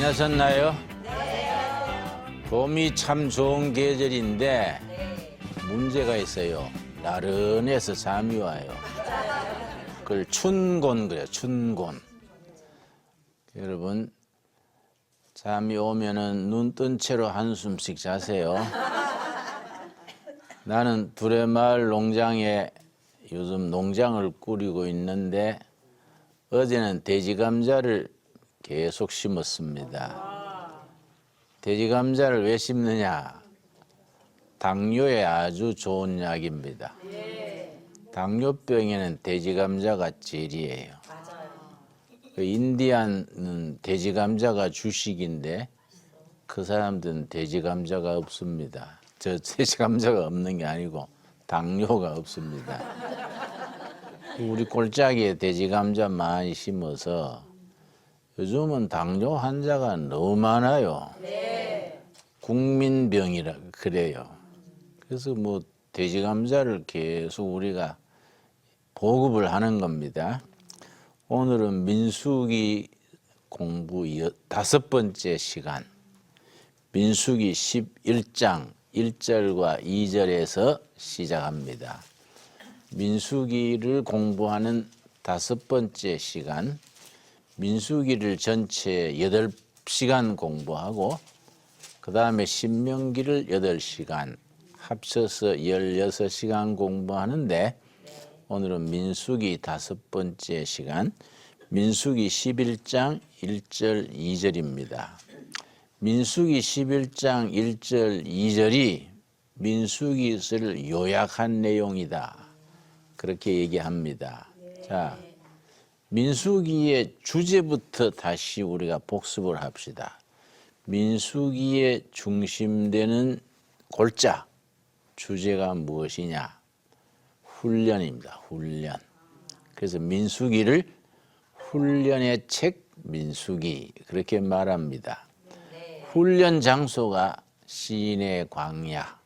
지나셨나요? 봄이 참 좋은 계절인데 문제가 있어요. 나른해서 잠이 와요. 그걸 춘곤 그래요. 춘곤. 여러분 잠이 오면은 눈 뜬 채로 한숨씩 자세요. 나는 두레마을 농장에 요즘 농장을 꾸리고 있는데 어제는 돼지 감자를 계속 심었습니다. 돼지 감자를 왜 심느냐? 당뇨에 아주 좋은 약입니다. 당뇨병에는 돼지 감자가 제일이에요. 그 인디안은 돼지 감자가 주식인데 그 사람들은 돼지 감자가 없습니다. 저 돼지 감자가 없는 게 아니고 당뇨가 없습니다. 우리 꼴짝이에 돼지 감자 많이 심어서 요즘은 당뇨 환자가 너무 많아요. 국민병이라 그래요. 그래서 뭐 돼지 감자를 계속 우리가 보급을 하는 겁니다. 오늘은 민수기 공부 5번째 시간, 민수기 11장 1절과 2절에서 시작합니다. 민수기를 공부하는 5번째 시간, 민수기를 전체 8시간 공부하고 그 다음에 신명기를 8시간 합쳐서 16시간 공부하는데 오늘은 민수기 5번째 시간 민수기 11장 1절 2절입니다. 민수기 11장 1절 2절이 민수기를 요약한 내용이다. 그렇게 얘기합니다. 자, 민수기의 주제부터 다시 우리가 복습을 합시다. 민수기의 중심되는 골자, 주제가 무엇이냐? 훈련입니다. 훈련. 그래서 민수기를 훈련의 책 민수기 그렇게 말합니다. 훈련 장소가 시내 광야.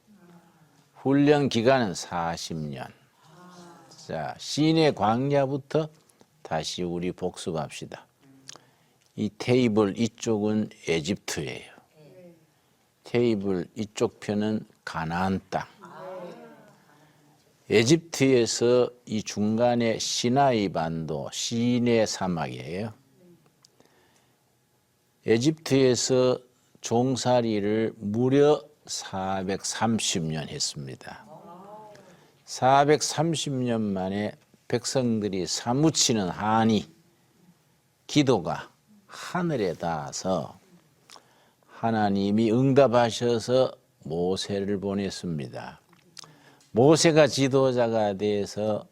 훈련 기간은 40년. 자, 시내 광야부터 다시 우리 복습합시다. 이 테이블 이쪽은 에집트예요. 테이블 이쪽 편은 가나안 땅. 에집트에서 이 중간에 시나이 반도, 시내 사막이에요. 에집트에서 종살이를 무려 430년 했습니다. 430년 만에 백성들이 사무치는 한이, 기도가 하늘에 닿아서 하나님이 응답하셔서 모세를 보냈습니다. 모세가 지도자가 돼서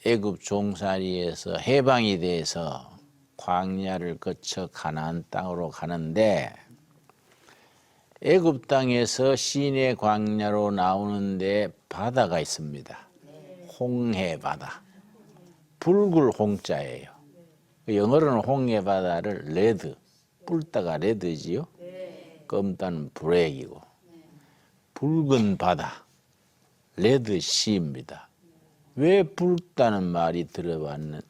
애굽 종살이에서 해방이 돼서 광야를 거쳐 가나안 땅으로 가는데 애굽 땅에서 시내 광야로 나오는데 바다가 있습니다. 홍해 바다. 붉을 홍자예요. 영어로는 홍해 바다를 레드, 붉다가 레드지요. 검다는 블랙이고 붉은 바다, 레드 시입니다. 왜 붉다는 말이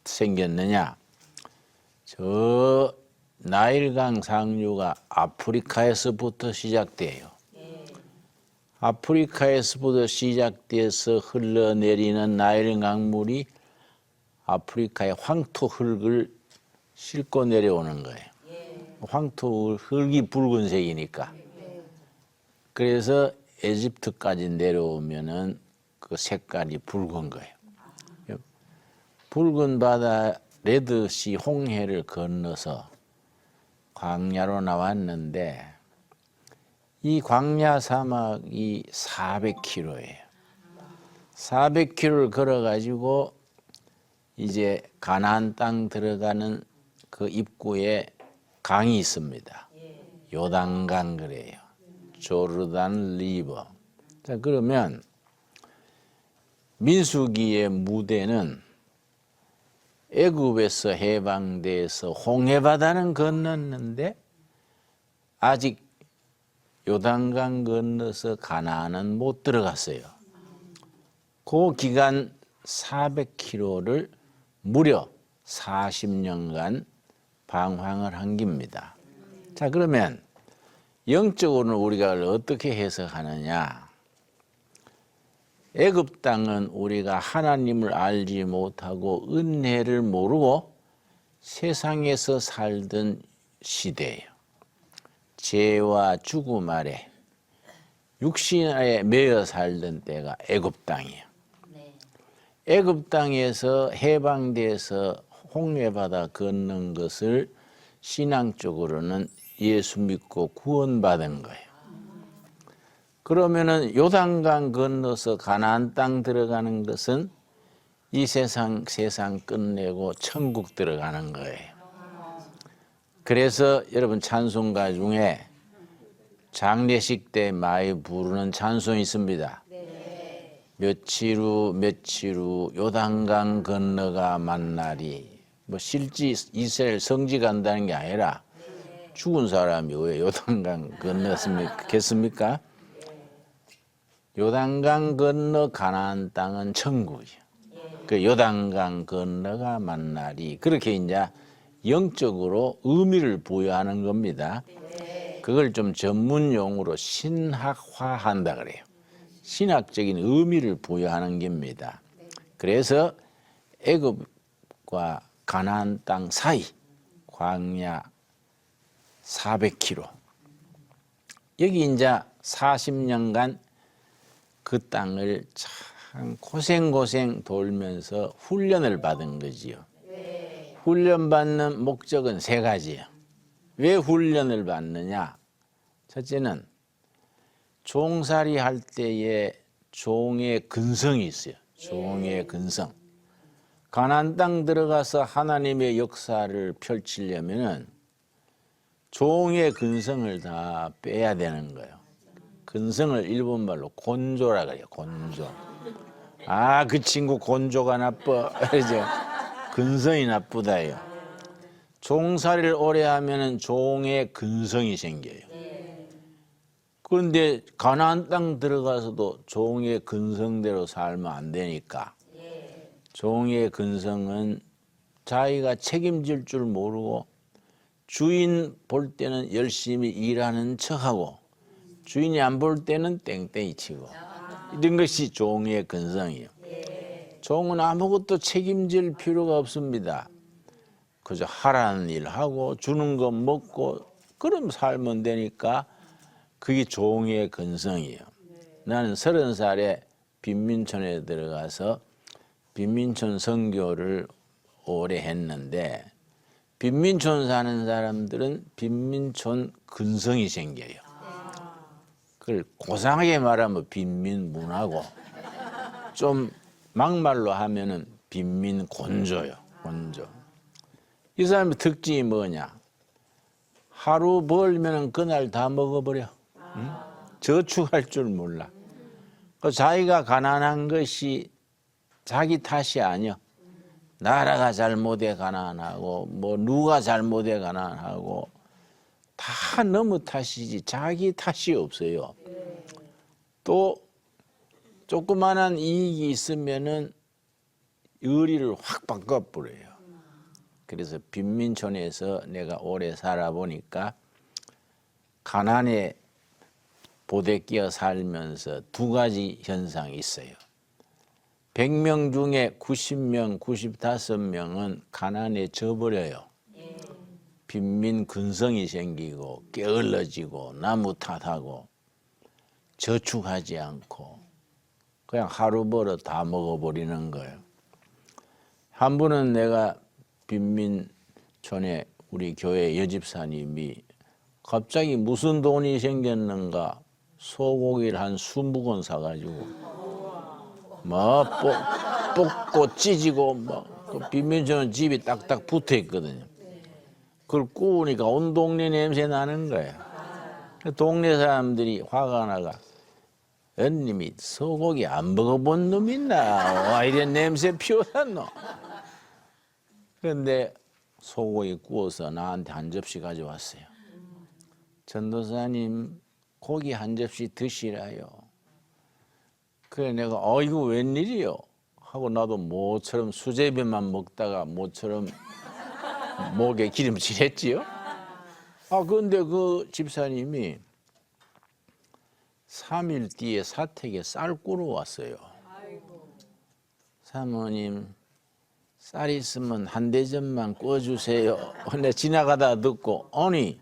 생겼느냐? 저 나일강 상류가 아프리카에서부터 시작돼요. 아프리카에서부터 시작돼서 흘러내리는 나일 강물이 아프리카의 황토 흙을 싣고 내려오는 거예요. 황토 흙이 붉은색이니까. 그래서 에집트까지 내려오면은 그 색깔이 붉은 거예요. 붉은 바다 레드시 홍해를 건너서 광야로 나왔는데 이 광야 사막이 400km예요. 400km를 걸어가지고 이제 가나안 땅 들어가는 그 입구에 강이 있습니다. 요단강 그래요. 조르단 리버. 자, 그러면 민수기의 무대는 애굽에서 해방돼서 홍해바다는 건넜는데 아직 요단강 건너서 가나안은 못 들어갔어요. 그 기간 400km를 무려 40년간 방황을 한 겁니다. 자, 그러면 영적으로는 우리가 어떻게 해석하느냐? 애굽 땅은 우리가 하나님을 알지 못하고 은혜를 모르고 세상에서 살던 시대예요. 죄와 죽음 아래 육신에 매여 살던 때가 애굽 땅이에요. 애굽 땅에서 해방돼서 홍해바다 건넌 것을 신앙적으로는 예수 믿고 구원받은 거예요. 그러면은 요단강 건너서 가나안 땅 들어가는 것은 이 세상 끝내고 천국 들어가는 거예요. 그래서 여러분 찬송가 중에 장례식 때 많이 부르는 찬송이 있습니다. 며칠 후 요단강 건너가 만나리. 뭐 실제 이스라엘 성지 간다는 게 아니라 죽은 사람이 왜 요단강 건넜습니까? 요단강 건너 가나안 땅은 천국이죠. 그 요단강 건너가 만나리. 그렇게 이제 영적으로 의미를 부여하는 겁니다. 그걸 좀 전문 용어로 신학화한다 그래요. 신학적인 의미를 부여하는 겁니다. 그래서 애굽과 가나안 땅 사이 광야 400km. 여기 이제 40년간 그 땅을 참 고생 돌면서 훈련을 받은 거지요. 훈련받는 목적은 세 가지예요. 왜 훈련을 받느냐? 첫째는 종살이 할 때에 종의 근성이 있어요. 종의 근성. 가나안 땅 들어가서 하나님의 역사를 펼치려면은 종의 근성을 다 빼야 되는 거예요. 근성을 일본말로 곤조라 그래요. 곤조. 아, 그 친구 곤조가 나빠. 그러죠. 근성이 나쁘다요. 종살이를 오래 하면은 종의 근성이 생겨요. 그런데 가나안 땅 들어가서도 종의 근성대로 살면 안 되니까 종의 근성은 자기가 책임질 줄 모르고 주인 볼 때는 열심히 일하는 척하고 주인이 안 볼 때는 땡땡이 치고 이런 것이 종의 근성이에요. 종은 아무것도 책임질 필요가 없습니다. 그저 하라는 일 하고 주는 거 먹고 그럼 살면 되니까 그게 종의 근성이에요. 나는 30살에 빈민촌에 들어가서 빈민촌 선교를 오래 했는데 빈민촌 사는 사람들은 빈민촌 근성이 생겨요. 그걸 고상하게 말하면 빈민문화고 좀 막말로 하면은 빈민곤조요. 곤조. 이 사람의 특징이 뭐냐? 하루 벌면은 그날 다 먹어버려. 응? 저축할 줄 몰라. 그 자기가 가난한 것이 자기 탓이 아니야. 나라가 잘못해 가난하고 뭐 누가 잘못해 가난하고 다 너무 탓이지 자기 탓이 없어요. 또 조그만한 이익이 있으면은 의리를 확 바꿔버려요. 그래서 빈민촌에서 내가 오래 살아보니까 가난에 부대끼어 살면서 두 가지 현상이 있어요. 100명 중에 90명, 95명은 가난에 져버려요. 빈민 근성이 생기고 게을러지고 나무 탓하고 저축하지 않고 그냥 하루 벌어 다 먹어버리는 거예요. 한 분은 내가 빈민촌에 우리 교회 여집사님이 갑자기 무슨 돈이 생겼는가 소고기를 한 20건 사가지고 뭐 뽑고 찢고 뭐 빈민촌은 집이 딱딱 붙어 있거든요. 그걸 구우니까 온 동네 냄새 나는 거예요. 동네 사람들이 화가 나가 언님이 소고기 안 먹어본 놈 있나? 와 이런 냄새 피워놨노? 그런데 소고기 구워서 나한테 한 접시 가져왔어요. 전도사님 고기 한 접시 드시라요. 그래 내가 이거 웬일이요? 하고 나도 모처럼 수제비만 먹다가 모처럼 목에 기름칠 했지요. 근데 그 집사님이 3일 뒤에 사택에 쌀 꾸러 왔어요. 사모님, 쌀 있으면 한 대접만 구워주세요. 근데 지나가다 듣고, 아니,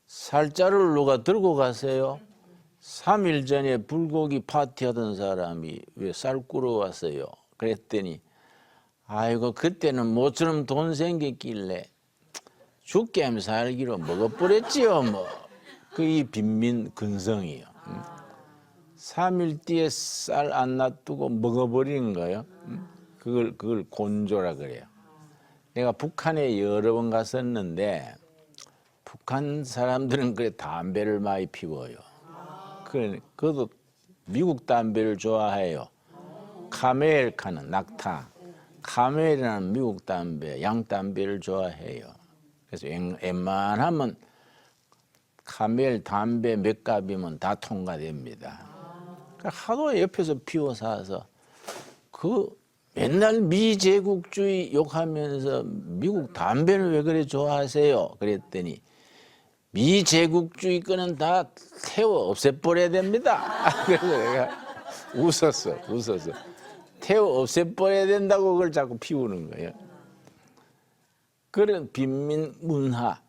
쌀자루를 누가 들고 가세요? 3일 전에 불고기 파티하던 사람이 왜 쌀 꾸러 왔어요? 그랬더니, 아이고, 그때는 모처럼 돈 생겼길래 죽게 하면 살기로 먹어버렸지요, 뭐. 그 이 빈민 근성이요. 3일 뒤에 쌀 안 놔두고 먹어버리는 거예요. 그걸 곤조라 그래요. 내가 북한에 여러 번 갔었는데 북한 사람들은 그래 담배를 많이 피워요. 그래도 미국 담배를 좋아해요. 카멜카는 낙타, 카멜이라는 미국 담배, 양담배를 좋아해요. 그래서 웬만하면 카멜 담배 몇 갑이면 다 통과됩니다. 하도 옆에서 피워 사서 맨날 미제국주의 욕하면서 미국 담배를 왜 그래 좋아하세요? 그랬더니 미제국주의 거는 다 태워 없애버려야 됩니다. 그래서 내가 웃었어. 태워 없애버려야 된다고 그걸 자꾸 피우는 거예요. 그런 빈민 문화,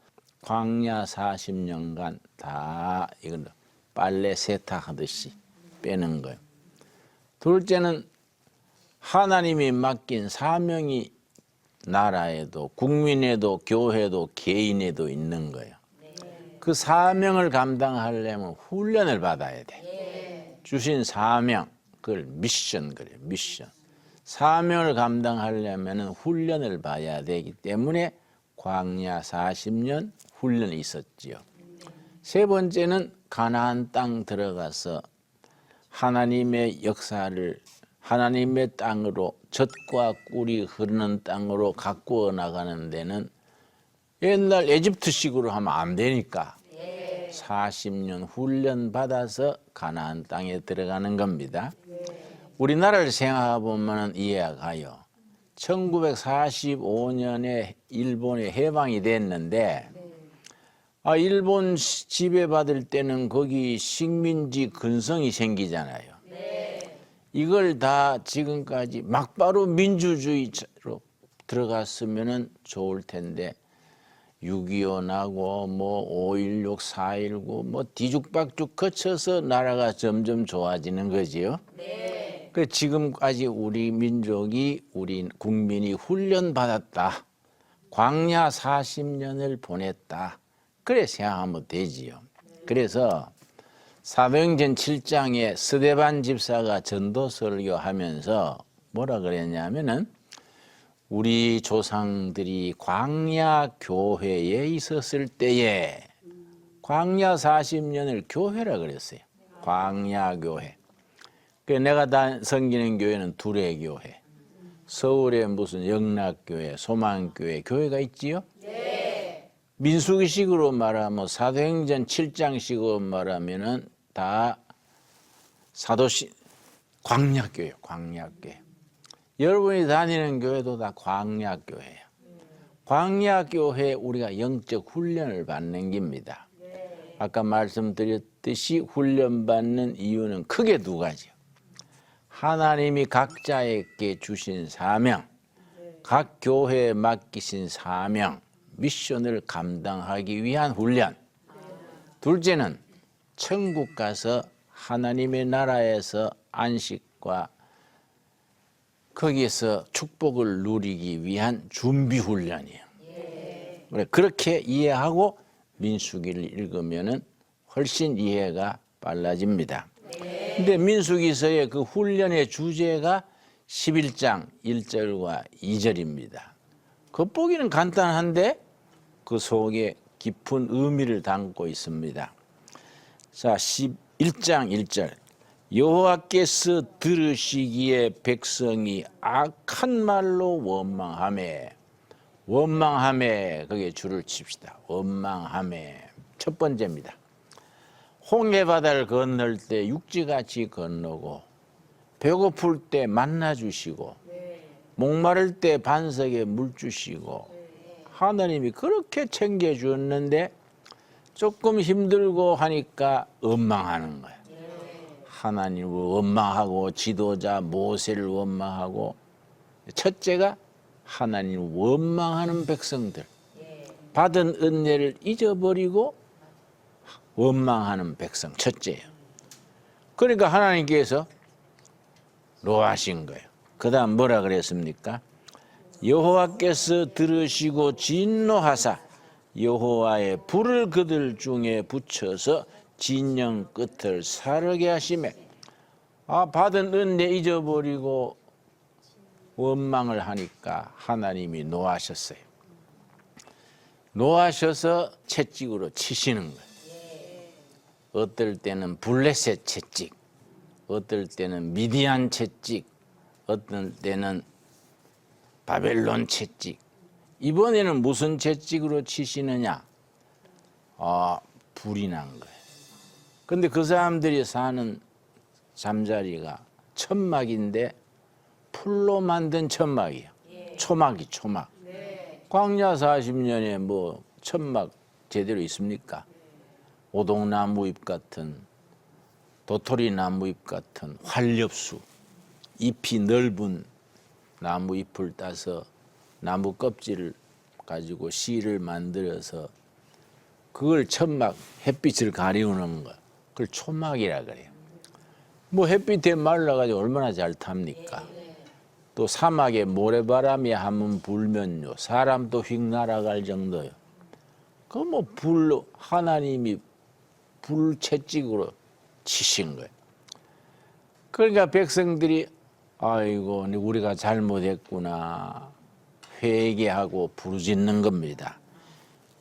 광야 40년간 다 이걸 빨래 세탁하듯이 빼는 거예요. 둘째는 하나님이 맡긴 사명이 나라에도 국민에도 교회도 개인에도 있는 거예요. 그 사명을 감당하려면 훈련을 받아야 돼. 주신 사명, 그걸 미션 그래요. 미션. 사명을 감당하려면 훈련을 봐야 되기 때문에 광야 40년 훈련이 있었지요. 세 번째는 가나안 땅 들어가서 하나님의 역사를 하나님의 땅으로 젖과 꿀이 흐르는 땅으로 가꾸어 나가는 데는 옛날 에집트식으로 하면 안 되니까 40년 훈련 받아서 가나안 땅에 들어가는 겁니다. 우리나라를 생각해 보면 이해가 가요. 1945년에 일본에 해방이 됐는데 일본 지배받을 때는 거기 식민지 근성이 생기잖아요. 이걸 다 지금까지 막바로 민주주의로 들어갔으면 좋을 텐데 6.25 나고 뭐 5.16, 4.19 뭐 뒤죽박죽 거쳐서 나라가 점점 좋아지는 거지요. 그 지금까지 우리 민족이 우리 국민이 훈련받았다. 광야 40년을 보냈다. 그래 생각하면 되지요. 그래서 사도행전 7장에 스데반 집사가 전도 설교하면서 뭐라 그랬냐면은 우리 조상들이 광야 교회에 있었을 때에 광야 40년을 교회라 그랬어요. 광야 교회. 내가 섬기는 교회는 두레 교회. 서울에 무슨 영락교회, 소망교회, 교회가 있지요? 네. 민수기식으로 말하면 사도행전 7장식으로 말하면은 다 사도시 광야교회예요. 광야교회. 여러분이 다니는 교회도 다 광야교회예요. 광야교회에 우리가 영적 훈련을 받는 겁니다. 아까 말씀드렸듯이 훈련받는 이유는 크게 두 가지요. 하나님이 각자에게 주신 사명, 각 교회에 맡기신 사명, 미션을 감당하기 위한 훈련. 둘째는 천국 가서 하나님의 나라에서 안식과 거기에서 축복을 누리기 위한 준비 훈련이에요. 그렇게 이해하고 민수기를 읽으면은 훨씬 이해가 빨라집니다. 근데 민수기서의 그 훈련의 주제가 11장 1절과 2절입니다. 겉보기는 간단한데 그 속에 깊은 의미를 담고 있습니다. 자, 11장 1절. 여호와께서 들으시기에 백성이 악한 말로 원망하매 거기에 줄을 칩시다. 원망하매 첫 번째입니다. 홍해바다를 건널 때 육지같이 건너고 배고플 때 만나 주시고 목마를 때 반석에 물 주시고 하나님이 그렇게 챙겨주었는데 조금 힘들고 하니까 원망하는 거야. 하나님을 원망하고 지도자 모세를 원망하고, 첫째가 하나님을 원망하는 백성들, 받은 은혜를 잊어버리고 원망하는 백성, 첫째예요. 그러니까 하나님께서 노하신 거예요. 그 다음 뭐라 그랬습니까? 여호와께서 들으시고 진노하사 여호와의 불을 그들 중에 붙여서 진영 끝을 사르게 하시매. 받은 은혜 잊어버리고 원망을 하니까 하나님이 노하셨어요. 노하셔서 채찍으로 치시는 거예요. 어떨 때는 블레셋 채찍, 어떨 때는 미디안 채찍, 어떨 때는 바벨론 채찍. 이번에는 무슨 채찍으로 치시느냐? 불이 난 거예요. 근데 그 사람들이 사는 잠자리가 천막인데 풀로 만든 천막이에요. 초막이 초막. 광야 40년에 뭐 천막 제대로 있습니까? 오동나무 잎 같은, 도토리 나무 잎 같은 활엽수, 잎이 넓은 나무 잎을 따서 나무 껍질을 가지고 실을 만들어서 그걸 천막, 햇빛을 가리우는 거, 그걸 초막이라 그래요. 뭐 햇빛에 말라가지고 얼마나 잘 탑니까? 또 사막에 모래바람이 한번 불면요, 사람도 휙 날아갈 정도요. 그 뭐 불로 하나님이 불채찍으로 치신 거예요. 그러니까 백성들이 아이고 우리가 잘못했구나 회개하고 부르짖는 겁니다.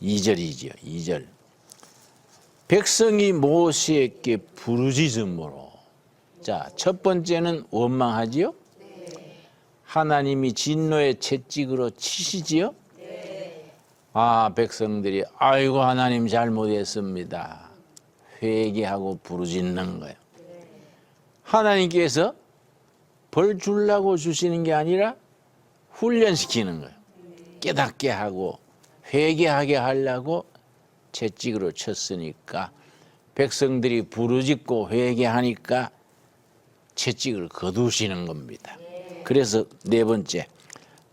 2절이죠. 2절. 백성이 모세에게 부르짖음으로. 자, 첫 번째는 원망하지요? 하나님이 진노의 채찍으로 치시지요? 백성들이 아이고 하나님 잘못했습니다. 회개하고 부르짖는 거예요. 하나님께서 벌 주려고 주시는 게 아니라 훈련시키는 거예요. 깨닫게 하고 회개하게 하려고 채찍으로 쳤으니까 백성들이 부르짖고 회개하니까 채찍을 거두시는 겁니다. 그래서 네 번째,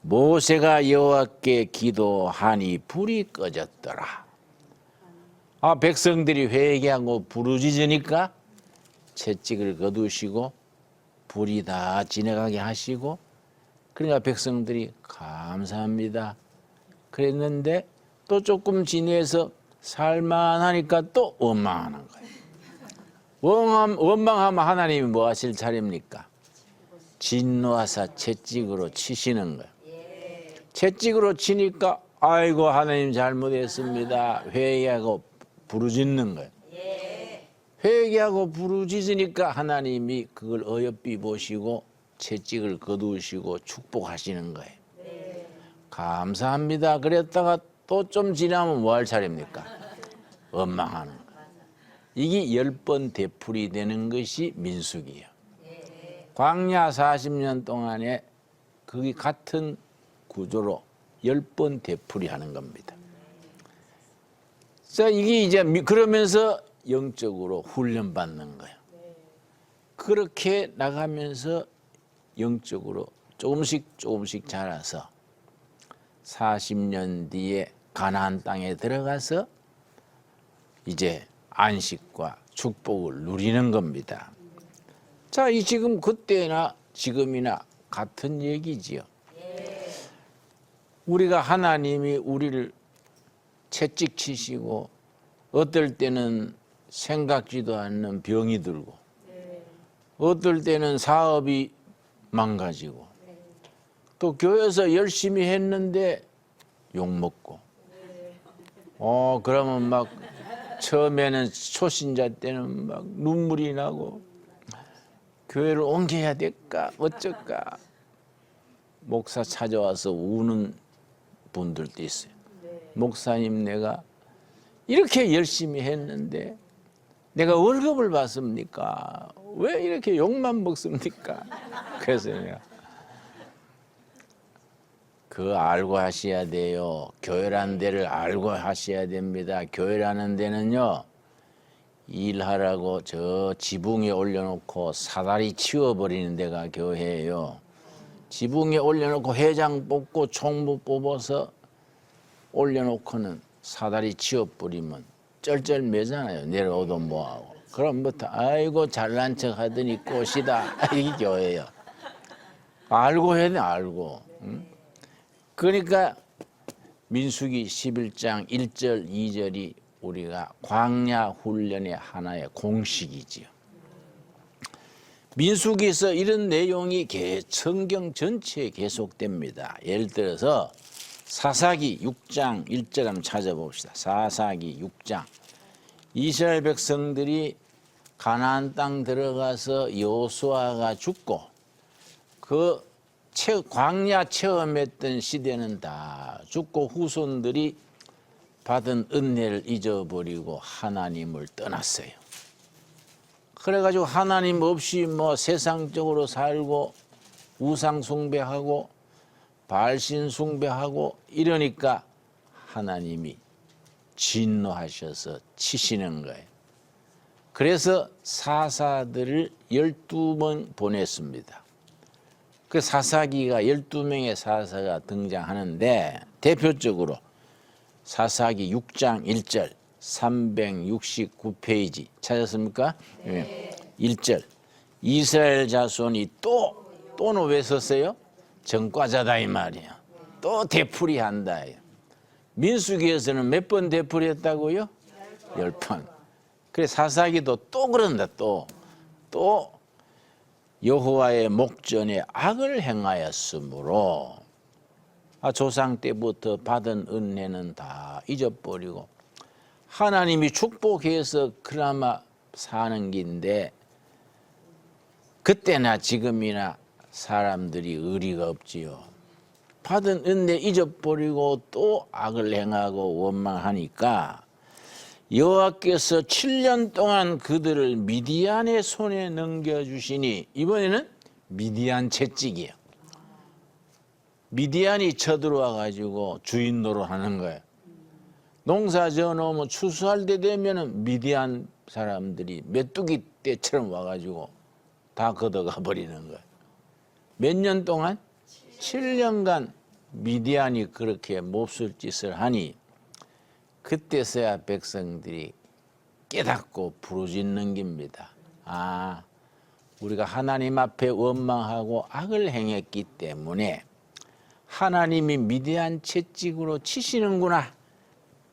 모세가 여호와께 기도하니 불이 꺼졌더라. 백성들이 회개하고 부르짖으니까 채찍을 거두시고 불이 다 지나가게 하시고, 그러니까 백성들이 감사합니다 그랬는데 또 조금 지내서 살만하니까 또 원망하는 거예요. 원망하면 하나님이 뭐 하실 차례입니까? 진노하사 채찍으로 치시는 거예요. 채찍으로 치니까 아이고 하나님 잘못했습니다. 회개하고 부르짖는 거예요. 회개하고 부르짖으니까 하나님이 그걸 어여삐 보시고 채찍을 거두시고 축복하시는 거예요. 감사합니다 그랬다가 또 좀 지나면 뭐 할 차례입니까? 원망하는 거예요. 이게 10번 되풀이 되는 것이 민수기예요. 광야 40년 동안에 그게 같은 구조로 10번 되풀이 하는 겁니다. 자, 이게 이제 그러면서 영적으로 훈련받는 거예요. 그렇게 나가면서 영적으로 조금씩 자라서 40년 뒤에 가나안 땅에 들어가서 이제 안식과 축복을 누리는 겁니다. 자, 이 지금 그때나 지금이나 같은 얘기지요. 우리가 하나님이 우리를 채찍 치시고 어떨 때는 생각지도 않는 병이 들고 어떨 때는 사업이 망가지고 또 교회에서 열심히 했는데 욕먹고 그러면 막 처음에는 초신자 때는 막 눈물이 나고 교회를 옮겨야 될까 어쩔까 목사 찾아와서 우는 분들도 있어요. 목사님 내가 이렇게 열심히 했는데 내가 월급을 받습니까? 왜 이렇게 욕만 먹습니까? 그래서 내가 그거 알고 하셔야 돼요. 교회라는 데를 알고 하셔야 됩니다. 교회라는 데는요, 일하라고 저 지붕에 올려놓고 사다리 치워버리는 데가 교회예요. 지붕에 올려놓고 회장 뽑고 총무 뽑아서 올려놓고는 사다리 치워버리면 쩔쩔매잖아요. 내려오도 뭐하고. 그럼부터 아이고 잘난 척 하더니 꽃이다. 이게 교회예요. 알고 해야 돼, 알고. 응? 그러니까 민수기 11장 1절 2절이 우리가 광야 훈련의 하나의 공식이지요. 민수기에서 이런 내용이 성경 전체에 계속됩니다. 예를 들어서 사사기 6장 1절 한번 찾아봅시다. 사사기 6장. 이스라엘 백성들이 가나안 땅 들어가서 여호수아가 죽고 그 광야 체험했던 시대는 다 죽고 후손들이 받은 은혜를 잊어버리고 하나님을 떠났어요. 그래가지고 하나님 없이 뭐 세상적으로 살고 우상 숭배하고 발신 숭배하고 이러니까 하나님이 진노하셔서 치시는 거예요. 그래서 사사들을 12번 보냈습니다. 그 사사기가 12명의 사사가 등장하는데 대표적으로 사사기 6장 1절 369페이지 찾았습니까? 네. 1절 이스라엘 자손이 또는 왜 썼어요? 정과자다 이 말이야. 또 되풀이한다. 민수기에서는 몇 번 되풀이했다고요? 10번. 그래 사사기도 또 그런다. 또 여호와의 목전에 악을 행하였으므로 조상 때부터 받은 은혜는 다 잊어버리고 하나님이 축복해서 그나마 사는 긴데 그때나 지금이나 사람들이 의리가 없지요. 받은 은혜 잊어버리고 또 악을 행하고 원망하니까 여호와께서 7년 동안 그들을 미디안의 손에 넘겨주시니 이번에는 미디안 채찍이에요. 미디안이 쳐들어와 가지고 주인 노릇하는 거예요. 농사 지어놓으면 추수할 때 되면은 미디안 사람들이 메뚜기 떼처럼 와가지고 다 걷어가 버리는 거예요. 몇 년 동안? 7년간 미디안이 그렇게 몹쓸 짓을 하니 그때서야 백성들이 깨닫고 부르짖는 겁니다. 우리가 하나님 앞에 원망하고 악을 행했기 때문에 하나님이 미디안 채찍으로 치시는구나.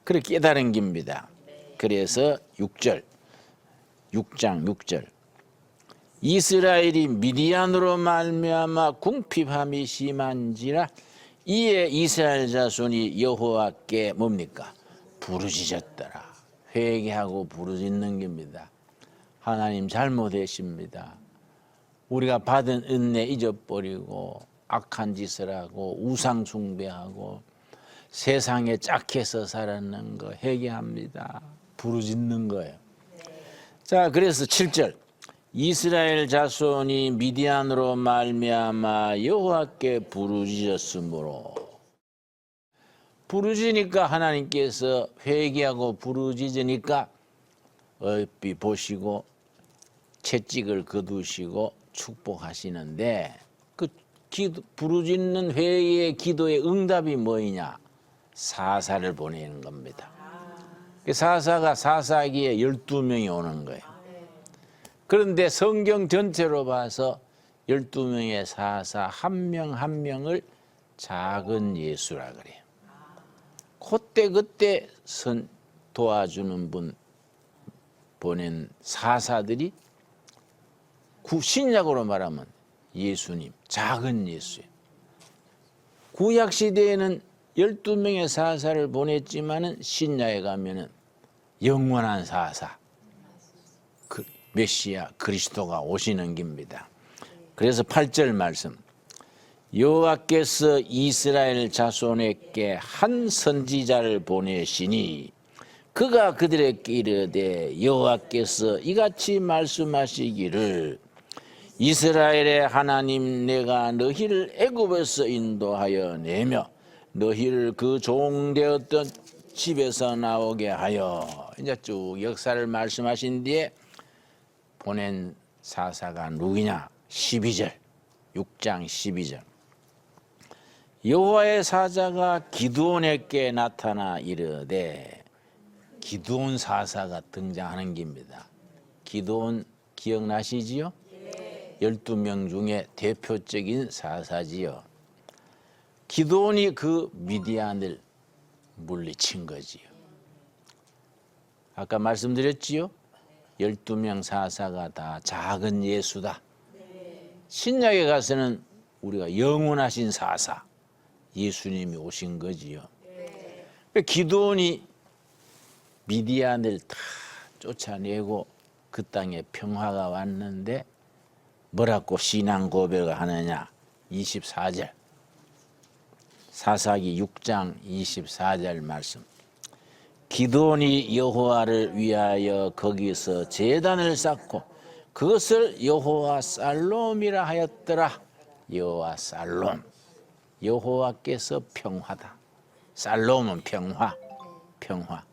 그렇게 깨달은 겁니다. 그래서 6장 6절 이스라엘이 미디안으로 말미암아 궁핍함이 심한지라 이에 이스라엘 자손이 여호와께 뭡니까? 부르짖었더라. 회개하고 부르짖는 겁니다. 하나님 잘못했습니다. 우리가 받은 은혜 잊어버리고 악한 짓을 하고 우상 숭배하고 세상에 짝해서 살았는 거 회개합니다. 부르짖는 거예요. 자, 그래서 7절 이스라엘 자손이 미디안으로 말미암아 여호와께 부르짖었으므로 부르짖으니까 하나님께서 회개하고 부르짖으니까 어삐 보시고 채찍을 거두시고 축복하시는데 그 부르짖는 회개의 기도의 응답이 뭐이냐? 사사를 보내는 겁니다. 사사가 사사기에 12명이 오는 거예요. 그런데 성경 전체로 봐서 12명의 사사 한 명 한 명을 작은 예수라 그래요. 그때 도와주는 분 보낸 사사들이 신약으로 말하면 예수님, 작은 예수예요. 구약 시대에는 12명의 사사를 보냈지만은 신약에 가면은 영원한 사사, 메시아 그리스도가 오시는 겁니다. 그래서 8절 말씀 여호와께서 이스라엘 자손에게 한 선지자를 보내시니 그가 그들에게 이르되 여호와께서 이같이 말씀하시기를 이스라엘의 하나님 내가 너희를 애굽에서 인도하여 내며 너희를 그 종되었던 집에서 나오게 하여. 이제 쭉 역사를 말씀하신 뒤에 보낸 사사가 누구냐? 12절, 6장 12절. 여호와의 사자가 기드온에게 나타나 이르되, 기드온 사사가 등장하는 겁니다. 기드온 기억나시지요? 12명 중에 대표적인 사사지요. 기드온이 그 미디안을 물리친 거지요. 아까 말씀드렸지요? 12명 사사가 다 작은 예수다. 신약에 가서는 우리가 영원하신 사사, 예수님이 오신 거지요. 기드온이 미디안을 다 쫓아내고 그 땅에 평화가 왔는데 뭐라고 신앙 고백을 하느냐? 24절. 사사기 6장 24절 말씀. 기드온이 여호와를 위하여 거기서 제단을 쌓고 그것을 여호와 살롬이라 하였더라. 여호와 살롬. 여호와께서 평화다. 살롬은 평화. 평화.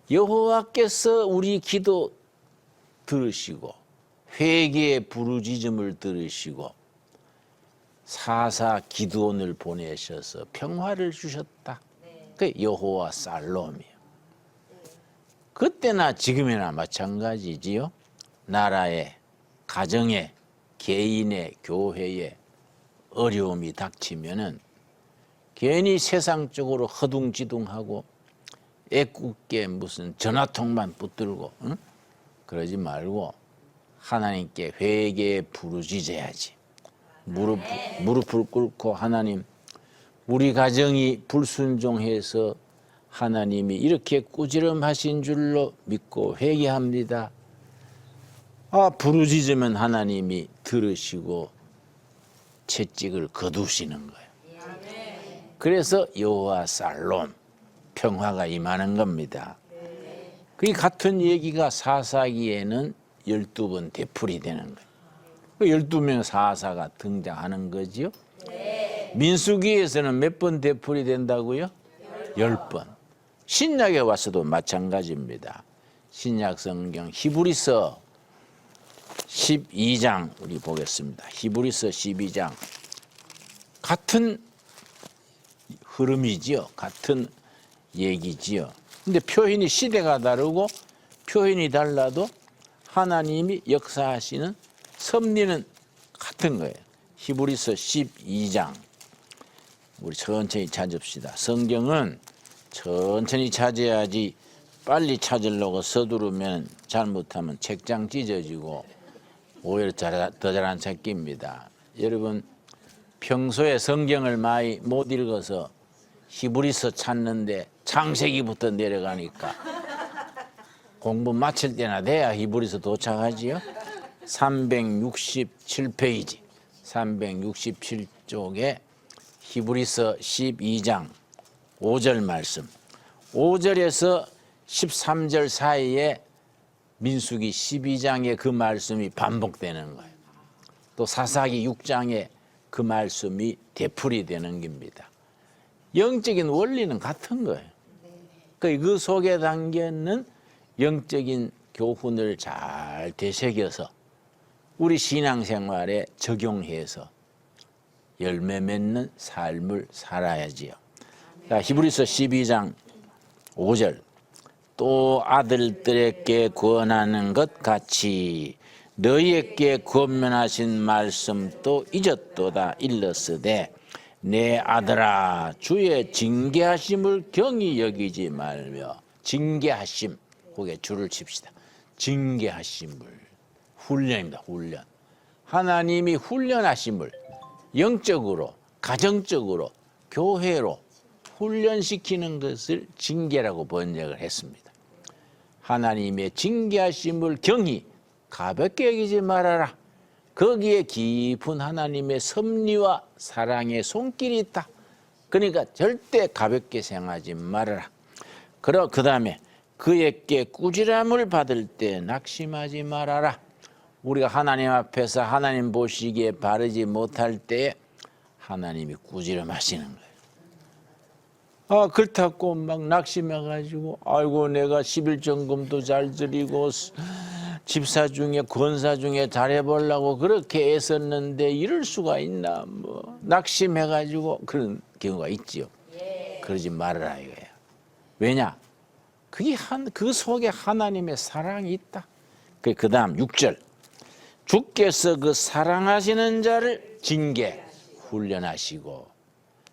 여호와께서 우리 기도 들으시고 회개의 부르짖음을 들으시고 사사 기드온을 보내셔서 평화를 주셨다. 그 여호와 살롬이에요. 그때나 지금이나 마찬가지지요. 나라에, 가정에, 개인의, 교회에 어려움이 닥치면은 괜히 세상적으로 허둥지둥하고 애꿎게 무슨 전화통만 붙들고 그러지 말고 하나님께 회개에 부르짖어야지. 무릎을 꿇고 하나님, 우리 가정이 불순종해서 하나님이 이렇게 꾸지람하신 줄로 믿고 회개합니다. 부르짖으면 하나님이 들으시고 채찍을 거두시는 거예요. 그래서 여호와 살롬, 평화가 임하는 겁니다. 그 같은 얘기가 사사기에는 12번 되풀이 되는 거예요. 그 12명 사사가 등장하는 거지요. 민수기에서는 몇 번 되풀이 된다고요? 10번. 신약에 와서도 마찬가지입니다. 신약 성경 히브리서 12장 우리 보겠습니다. 히브리서 12장. 같은 흐름이지요. 같은 얘기지요. 근데 표현이 시대가 다르고 표현이 달라도 하나님이 역사하시는 섭리는 같은 거예요. 히브리서 12장. 우리 천천히 찾읍시다. 성경은 천천히 찾아야지 빨리 찾으려고 서두르면 잘못하면 책장 찢어지고 오히려 더 잘 안 찾깁니다. 여러분 평소에 성경을 많이 못 읽어서 히브리서 찾는데 창세기부터 내려가니까 공부 마칠 때나 돼야 히브리서 도착하지요. 367페이지 367쪽에 히브리서 12장 5절 말씀, 5절에서 13절 사이에 민수기 12장의 그 말씀이 반복되는 거예요. 또 사사기 6장에 그 말씀이 되풀이 되는 겁니다. 영적인 원리는 같은 거예요. 그 속에 담겨있는 영적인 교훈을 잘 되새겨서 우리 신앙생활에 적용해서 열매 맺는 삶을 살아야지요. 자, 히브리서 12장 5절. 또 아들들에게 권하는 것 같이 너희에게 권면하신 말씀도 잊었도다. 일렀으되 내 아들아 주의 징계하심을 경히 여기지 말며. 징계하심, 거기에 줄을 칩시다. 징계하심을, 훈련입니다. 훈련. 하나님이 훈련하심을 영적으로, 가정적으로, 교회로 훈련시키는 것을 징계라고 번역을 했습니다. 하나님의 징계하심을 경히 가볍게 여기지 말아라. 거기에 깊은 하나님의 섭리와 사랑의 손길이 있다. 그러니까 절대 가볍게 생각하지 말아라. 그 다음에 그에게 꾸지람을 받을 때 낙심하지 말아라. 우리가 하나님 앞에서 하나님 보시기에 바르지 못할 때 하나님이 꾸지람하시는 거예요. 그렇다고 막 낙심해가지고 아이고 내가 11전금도 잘 드리고 집사 중에 권사 중에 잘해보려고 그렇게 애썼는데 이럴 수가 있나 뭐 낙심해가지고 그런 경우가 있지요. 그러지 말아라 이거야. 왜냐? 그 속에 하나님의 사랑이 있다. 그 다음 6절. 주께서 그 사랑하시는 자를 징계, 훈련하시고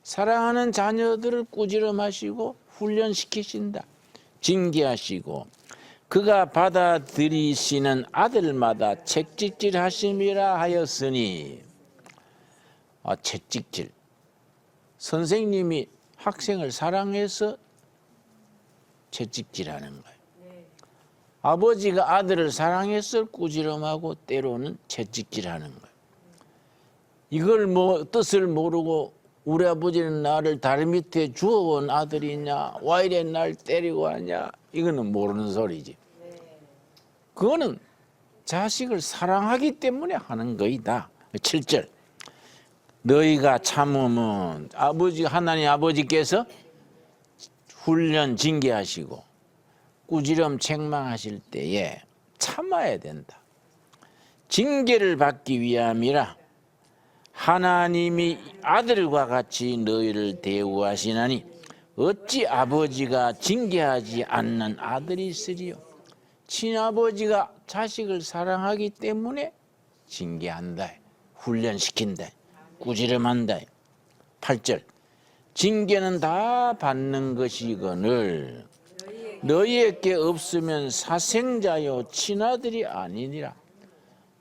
사랑하는 자녀들을 꾸지람하시고 훈련시키신다. 징계하시고 그가 받아들이시는 아들마다 채찍질하심이라 하였으니. 채찍질. 선생님이 학생을 사랑해서 채찍질하는 거예요. 아버지가 아들을 사랑해서 꾸지람하고 때로는 채찍질하는 거예요. 이걸 뭐 뜻을 모르고 우리 아버지는 나를 다리 밑에 주워온 아들이냐 와 이래 날 때리고 하냐 이거는 모르는 소리지. 그거는 자식을 사랑하기 때문에 하는 거이다. 7절. 너희가 참으면 하나님 아버지께서 훈련 징계하시고 꾸지람 책망하실 때에 참아야 된다. 징계를 받기 위함이라 하나님이 아들과 같이 너희를 대우하시나니 어찌 아버지가 징계하지 않는 아들이 있으리요. 친아버지가 자식을 사랑하기 때문에 징계한다. 훈련시킨다. 꾸지람한다. 8절. 징계는 다 받는 것이거늘 너희에게 없으면 사생자요 친아들이 아니니라.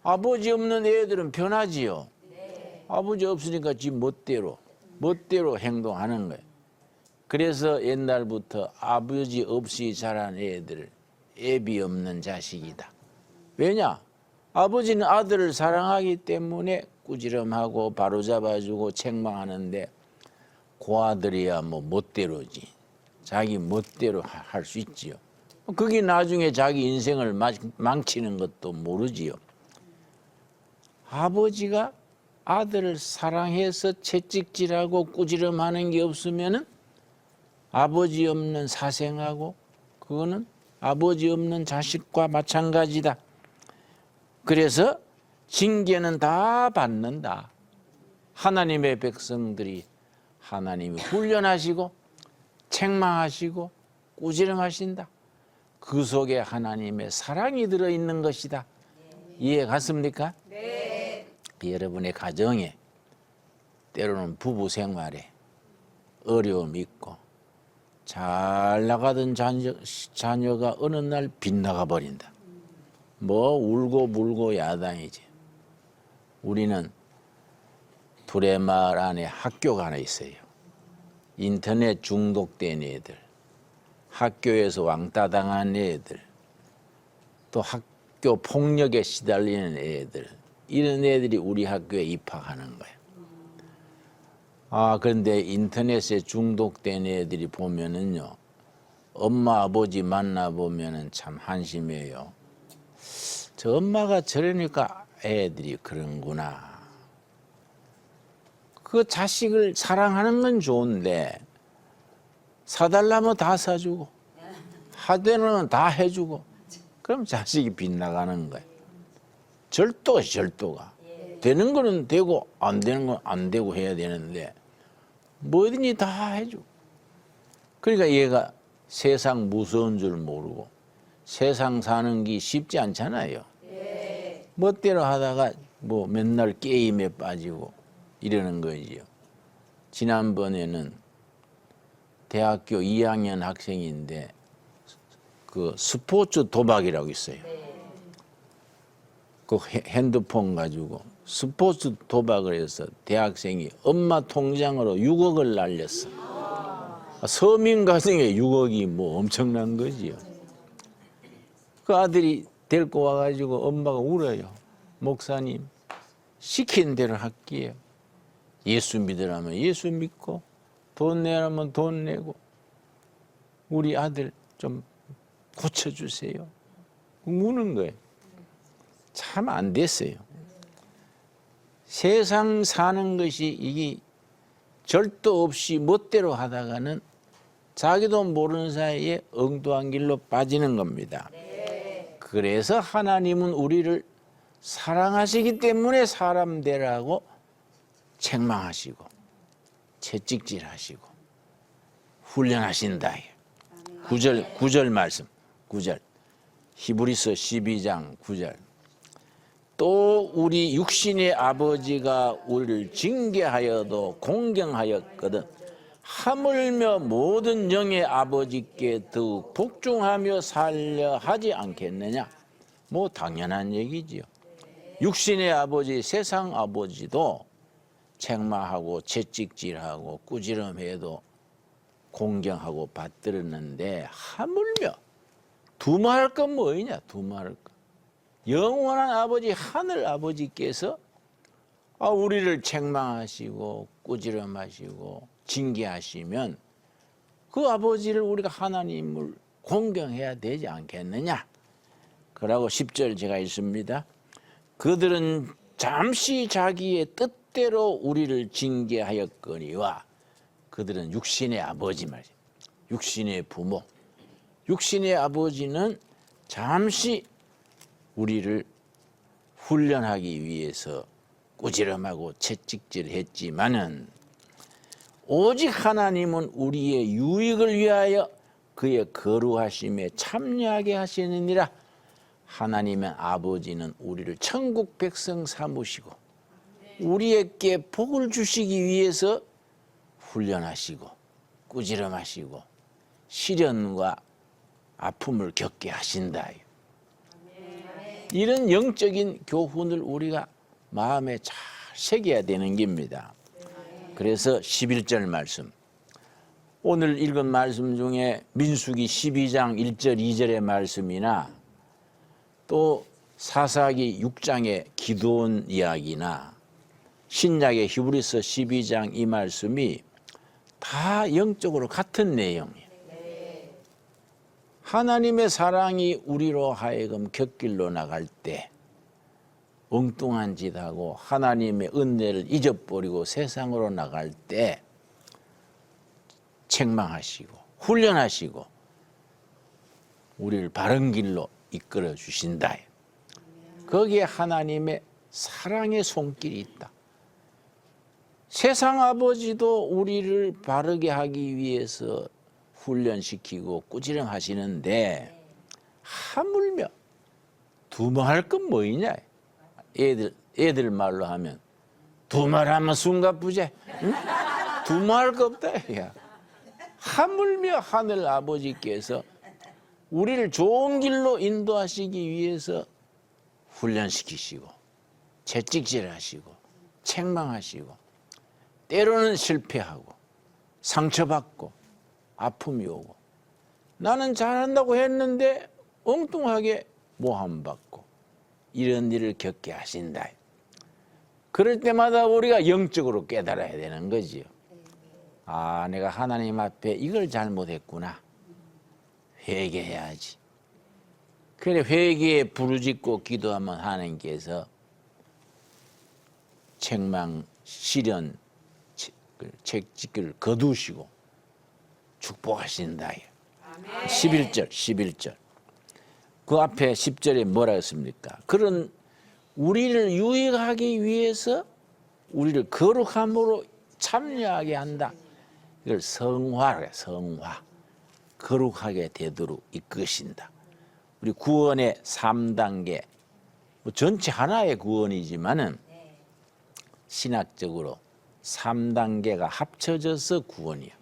아버지 없는 애들은 편하지요. 아버지 없으니까 지 멋대로 행동하는 거예요. 그래서 옛날부터 아버지 없이 자란 애들 애비 없는 자식이다. 왜냐? 아버지는 아들을 사랑하기 때문에 꾸지람하고 바로잡아주고 책망하는데 그 아들이야 뭐 멋대로지. 자기 멋대로 할 수 있지요. 그게 나중에 자기 인생을 망치는 것도 모르지요. 아버지가 아들을 사랑해서 채찍질하고 꾸지람하는 게 없으면은 아버지 없는 사생하고 그거는 아버지 없는 자식과 마찬가지다. 그래서 징계는 다 받는다. 하나님의 백성들이 하나님이 훈련하시고 책망하시고 꾸지람하신다. 그 속에 하나님의 사랑이 들어있는 것이다. 이해 갔습니까? 네. 여러분의 가정에 때로는 부부 생활에 어려움이 있고 잘 나가던 자녀가 어느 날 빗나가 버린다. 뭐 울고 물고 야단이지. 우리는 두레마을 안에 학교가 하나 있어요. 인터넷 중독된 애들, 학교에서 왕따 당한 애들, 또 학교 폭력에 시달리는 애들, 이런 애들이 우리 학교에 입학하는 거예요. 그런데 인터넷에 중독된 애들이 보면은요, 엄마 아버지 만나 보면은 참 한심해요. 저 엄마가 저러니까 애들이 그런구나. 그 자식을 사랑하는 건 좋은데 사달라면 다 사주고 하되는 다 해주고 그럼 자식이 빗나가는 거예요. 절도가. 되는 거는 되고 안 되는 건 안 되고 해야 되는데 뭐든지 다 해주고. 그러니까 얘가 세상 무서운 줄 모르고 세상 사는 게 쉽지 않잖아요. 멋대로 하다가 뭐 맨날 게임에 빠지고 이러는 거지요. 지난번에는 대학교 2학년 학생인데 그 스포츠 도박이라고 있어요. 그 핸드폰 가지고 스포츠 도박을 해서 대학생이 엄마 통장으로 6억을 날렸어. 서민 가정에 6억이 뭐 엄청난 거지요. 그 아들이 데리고 와가지고 엄마가 울어요. 목사님, 시킨 대로 할게요. 예수 믿으라면 예수 믿고 돈 내라면 돈 내고 우리 아들 좀 고쳐주세요. 우는 거예요. 참 안 됐어요. 세상 사는 것이 이게 절도 없이 멋대로 하다가는 자기도 모르는 사이에 엉뚱한 길로 빠지는 겁니다. 그래서 하나님은 우리를 사랑하시기 때문에 사람 되라고 책망하시고 채찍질하시고 훈련하신다. 9절 말씀. 9절. 히브리서 12장 9절. 또 우리 육신의 아버지가 우리를 징계하여도 공경하였거든 하물며 모든 영의 아버지께 더욱 복종하며 살려 하지 않겠느냐. 뭐 당연한 얘기지요. 육신의 아버지, 세상 아버지도 책망하고 채찍질하고 꾸지람해도 공경하고 받들었는데 하물며 두말할 건 뭐이냐. 두말할 건 영원한 아버지 하늘 아버지께서 우리를 책망하시고 꾸지람하시고 징계하시면 그 아버지를 우리가 하나님을 공경해야 되지 않겠느냐. 그러고 10절 제가 읽습니다. 그들은 잠시 자기의 뜻대로 우리를 징계하였거니와 그들은 육신의 아버지 말이죠. 육신의 부모. 육신의 아버지는 잠시 우리를 훈련하기 위해서 꾸지람하고 채찍질했지만은 오직 하나님은 우리의 유익을 위하여 그의 거룩하심에 참여하게 하시느니라. 하나님의 아버지는 우리를 천국 백성 삼으시고 우리에게 복을 주시기 위해서 훈련하시고 꾸지람하시고 시련과 아픔을 겪게 하신다. 이런 영적인 교훈을 우리가 마음에 잘 새겨야 되는 겁니다. 그래서 11절 말씀, 오늘 읽은 말씀 중에 민수기 12장 1절 2절의 말씀이나 또 사사기 6장의 기도원 이야기나 신약의 히브리서 12장 이 말씀이 다 영적으로 같은 내용이에요. 하나님의 사랑이 우리로 하여금 곁길로 나갈 때 엉뚱한 짓하고 하나님의 은혜를 잊어버리고 세상으로 나갈 때 책망하시고 훈련하시고 우리를 바른 길로 이끌어 주신다. 거기에 하나님의 사랑의 손길이 있다. 세상 아버지도 우리를 바르게 하기 위해서 훈련시키고 꾸지람하시는데 하물며 두말할 건 뭐이냐. 애들 말로 하면 두말하면 숨가쁘제. 응? 두말할 거 없다. 야. 하물며 하늘 아버지께서 우리를 좋은 길로 인도하시기 위해서 훈련시키시고 채찍질하시고 책망하시고 때로는 실패하고 상처받고 아픔이 오고 나는 잘한다고 했는데 엉뚱하게 모함받고 이런 일을 겪게 하신다. 그럴 때마다 우리가 영적으로 깨달아야 되는 거지요. 아, 내가 하나님 앞에 이걸 잘못했구나. 회개해야지. 그래 회개에 부르짖고 기도하면 하나님께서 책망, 시련, 채찍을 거두시고 축복하신다. 11절. 그 앞에 10절에 뭐라 했습니까? 그런 우리를 유익하기 위해서 우리를 거룩함으로 참여하게 한다. 이걸 성화래, 성화. 거룩하게 되도록 이끄신다. 우리 구원의 3단계, 뭐 전체 하나의 구원이지만은 신학적으로 3단계가 합쳐져서 구원이야.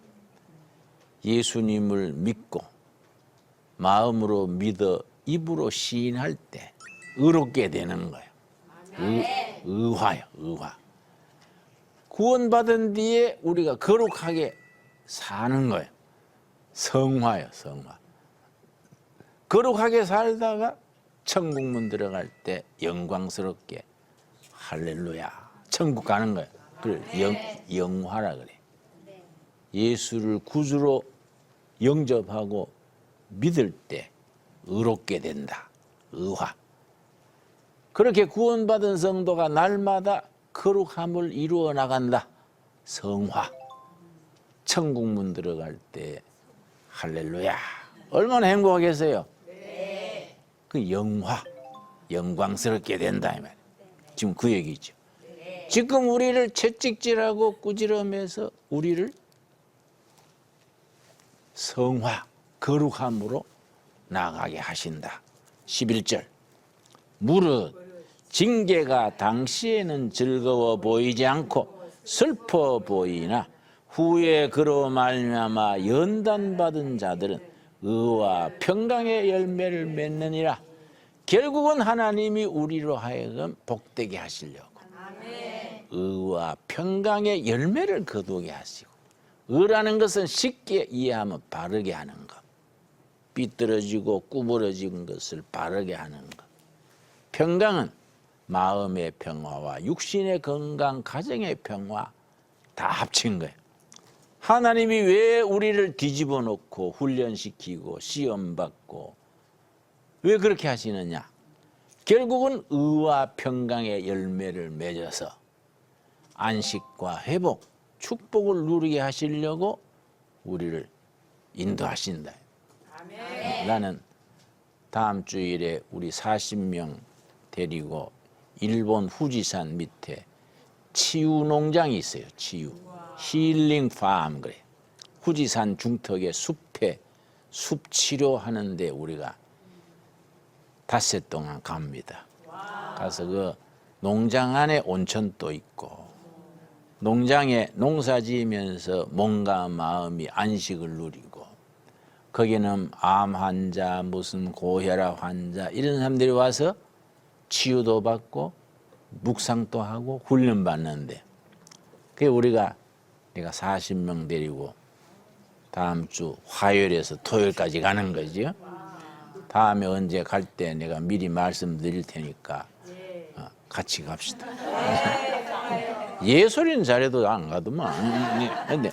예수님을 믿고 마음으로 믿어 입으로 시인할 때 의롭게 되는 거예요. 의화요, 의화. 구원받은 뒤에 우리가 거룩하게 사는 거예요. 성화요, 성화. 거룩하게 살다가 천국문 들어갈 때 영광스럽게 할렐루야 천국 가는 거예요. 그걸 영화라 그래. 예수를 구주로 영접하고 믿을 때 의롭게 된다. 의화. 그렇게 구원받은 성도가 날마다 거룩함을 이루어 나간다. 성화. 천국문 들어갈 때 할렐루야. 얼마나 행복하겠어요? 그 영광스럽게 된다 이 말이에요. 지금 그 얘기죠. 지금 우리를 채찍질하고 꾸지럼해서 우리를 성화, 거룩함으로 나아가게 하신다. 11절. 무릇 징계가 당시에는 즐거워 보이지 않고 슬퍼 보이나 후에 그로 말미암아 연단받은 자들은 의와 평강의 열매를 맺느니라. 결국은 하나님이 우리로 하여금 복되게 하시려고 의와 평강의 열매를 거두게 하시고, 의라는 것은 쉽게 이해하면 바르게 하는 것, 삐뚤어지고 구부러진 것을 바르게 하는 것, 평강은 마음의 평화와 육신의 건강, 가정의 평화 다 합친 거예요. 하나님이 왜 우리를 뒤집어 놓고 훈련시키고 시험받고 왜 그렇게 하시느냐? 결국은 의와 평강의 열매를 맺어서 안식과 회복, 축복을 누리게 하시려고 우리를 인도하신다. 아멘. 나는 다음 주일에 우리 40명 데리고 일본 후지산 밑에 치유 농장이 있어요. 치유. 힐링 팜 그래. 후지산 중턱의 숲에 숲 치료하는데 우리가 닷새 동안 갑니다. 가서 그 농장 안에 온천도 있고 농장에 농사 지으면서 몸과 마음이 안식을 누리고, 거기는 암 환자, 무슨 고혈압 환자 이런 사람들이 와서 치유도 받고 묵상도 하고 훈련 받는데, 그게 내가 40명 데리고 다음 주 화요일에서 토요일까지 가는 거죠. 다음에 언제 갈 때 내가 미리 말씀드릴 테니까 같이 갑시다. 예소리는 잘해도 안 가더만. 근데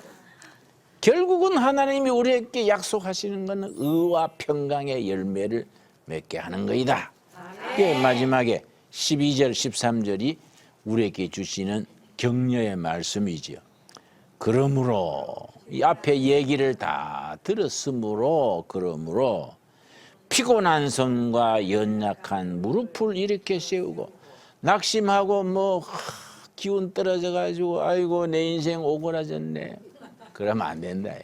결국은 하나님이 우리에게 약속하시는 것은 의와 평강의 열매를 맺게 하는 거이다. 그게 마지막에 12절 13절이 우리에게 주시는 격려의 말씀이지요. 그러므로 이 앞에 얘기를 다 들었으므로, 그러므로 피곤한 손과 연약한 무릎을 이렇게 세우고, 낙심하고 기운 떨어져 가지고 아이고 내 인생 오그라졌네, 그러면 안 된다.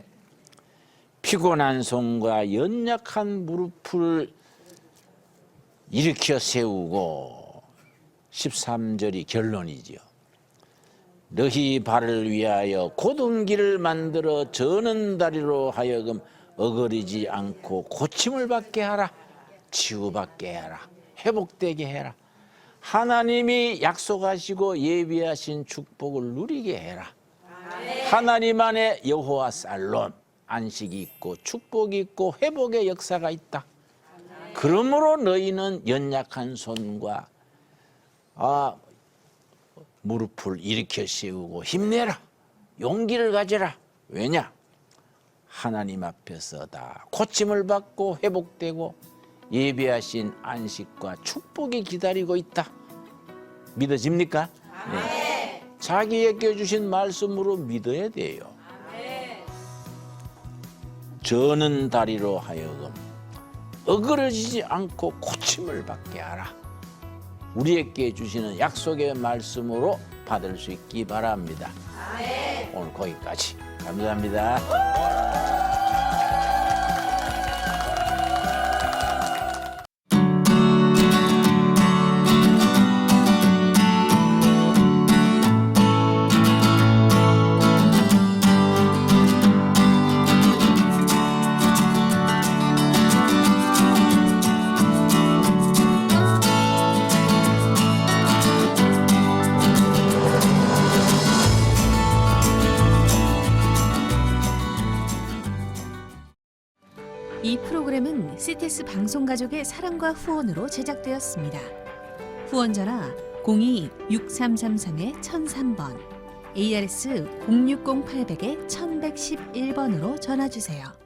피곤한 손과 연약한 무릎을 일으켜 세우고, 13절이 결론이지요. 너희 발을 위하여 곧은 길을 만들어 저는 다리로 하여금 어거리지 않고 고침을 받게 하라. 치유받게 하라. 회복되게 해라. 하나님이 약속하시고 예비하신 축복을 누리게 해라. 하나님 안에 여호와 살롬, 안식이 있고 축복이 있고 회복의 역사가 있다. 그러므로 너희는 연약한 손과 무릎을 일으켜 세우고 힘내라. 용기를 가져라. 왜냐? 하나님 앞에서 다 고침을 받고 회복되고 예비하신 안식과 축복이 기다리고 있다. 믿어집니까? 네. 자기에게 주신 말씀으로 믿어야 돼요. 저는 다리로 하여금 어그러지지 않고 고침을 받게 하라. 우리에게 주시는 약속의 말씀으로 받을 수 있기 바랍니다. 오늘 거기까지. 감사합니다. 이 프로그램은 CTS 방송가족의 사랑과 후원으로 제작되었습니다. 후원전화 02-6333-1003번, ARS 060-800-1111번으로 전화주세요.